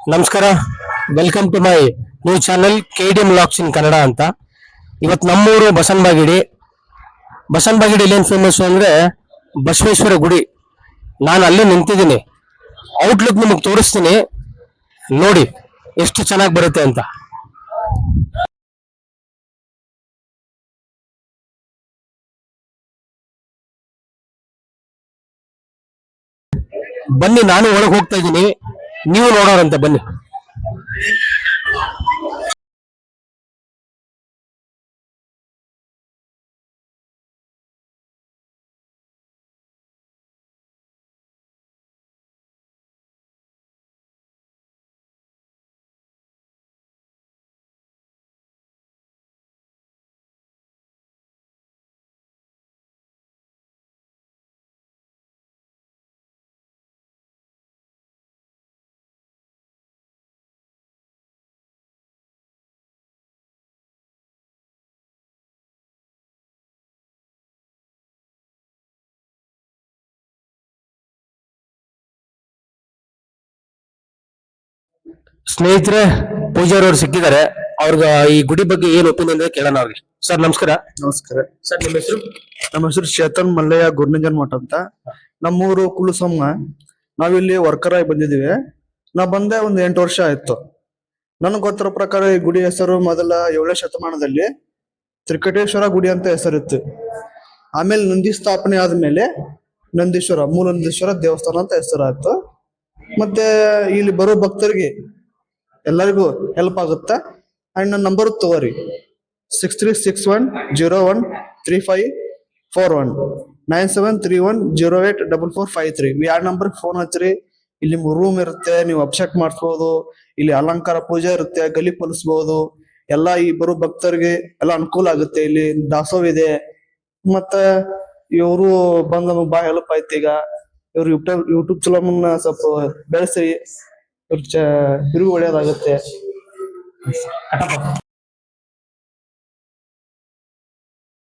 ನಮಸ್ಕಾರ, welcome to my new channel KDM vlogs in Kannada ಅಂತ. ಇವತ್ತು ನಮ್ಮೂರು ಬಸವನಬಾಗೇಡಿಯಲ್ಲಿ ಏನ್ ಫೇಮಸ್ ಅಂದ್ರೆ ಬಸವೇಶ್ವರ ಗುಡಿ. ನಾನು ಅಲ್ಲಿ ನಿಂತಿದ್ದೀನಿ, ಔಟ್ಲುಕ್ ನಿಮಗೆ ತೋರಿಸ್ತೀನಿ, ನೋಡಿ ಎಷ್ಟು ಚೆನ್ನಾಗಿ ಬರುತ್ತೆ ಅಂತ. ಬನ್ನಿ, ನಾನು ಒಳಗೆ ಹೋಗ್ತಾ ಇದ್ದೀನಿ, ನೀವು ನೋಡೋರಂತೆ ಬನ್ನಿ. ಸ್ನೇಹಿತರೆ, ಪೂಜಾರಿ ಅವ್ರು ಸಿಕ್ಕಿದ್ದಾರೆ. ಅವ್ರಿಗೆ ಈ ಗುಡಿ ಬಗ್ಗೆ ಏನ್ ಒಪಿನಿಯನ್ ಕೇಳೋಣ ಅವ್ರಿಗೆ. ಸರ್ ನಮಸ್ಕಾರ. ನಮಸ್ಕಾರ. ಸರ್ ನಿಮ್ಮ ಹೆಸರು? ನಮ್ಮ ಹೆಸರು ಚೇತನ್ ಮಲ್ಲಯ್ಯ ಗುರ್ನಿಂಜನ್ ಮಠ ಅಂತ. ನಮ್ಮೂರು ಕುಳುಸಮ್ಮ. ನಾವಿಲ್ಲಿ ವರ್ಕರ್ ಆಗಿ ಬಂದಿದೀವಿ. ನಾ ಬಂದೆ ಒಂದ್ 8 ವರ್ಷ ಆಯ್ತು. ನನಗ್ ಗೊತ್ತಿರೋ ಪ್ರಕಾರ ಈ ಗುಡಿ ಹೆಸರು ಮೊದಲ 7ನೇ ಶತಮಾನದಲ್ಲಿ ತ್ರಿಕಟೇಶ್ವರ ಗುಡಿ ಅಂತ ಹೆಸರಿತ್ತು. ಆಮೇಲೆ ನಂದಿ ಸ್ಥಾಪನೆ ಆದ್ಮೇಲೆ ಮೂಲ ನಂದೀಶ್ವರ ದೇವಸ್ಥಾನ ಅಂತ ಹೆಸರಾಯ್ತು. ಮತ್ತೆ ಇಲ್ಲಿ ಬರೋ ಭಕ್ತರಿಗೆ ಎಲ್ಲರಿಗೂ ಹೆಲ್ಪ್ ಆಗುತ್ತಾ. ಅಂಡ್ ನನ್ನ ನಂಬರ್ ತಗೋರಿ 6361013541 9731084453. ಈ ನಂಬರ್ ಫೋನ್ ಹಚ್ಚ್ರಿ. ಇಲ್ಲಿ ರೂಮ್ ಇರುತ್ತೆ, ನೀವು ಅಭಿಷೇಕ್ ಮಾಡಿಸ್ಬೋದು. ಇಲ್ಲಿ ಅಲಂಕಾರ ಪೂಜೆ ಇರುತ್ತೆ, ಗಲಿ ಹೊಲಿಸ್ಬೋದು. ಎಲ್ಲಾ ಈ ಬರೋ ಭಕ್ತರಿಗೆ ಎಲ್ಲ ಅನುಕೂಲ ಆಗುತ್ತೆ. ಇಲ್ಲಿ ದಾಸೋಹ ಇದೆ. ಮತ್ತ ಇವರು ಬಂದ್ ನಮಗ್ ಬಾ ಹೆಲ್ಪ್ ಆಯ್ತು. ಈಗ ಇವ್ರು ಯೂಟ್ಯೂಬ್ ಚಲೋ ಸ್ವಲ್ಪ ಬೆಳೆಸಿ ಇವ್ರಿಗೆ ಒಳ್ಳೇದಾಗುತ್ತೆ.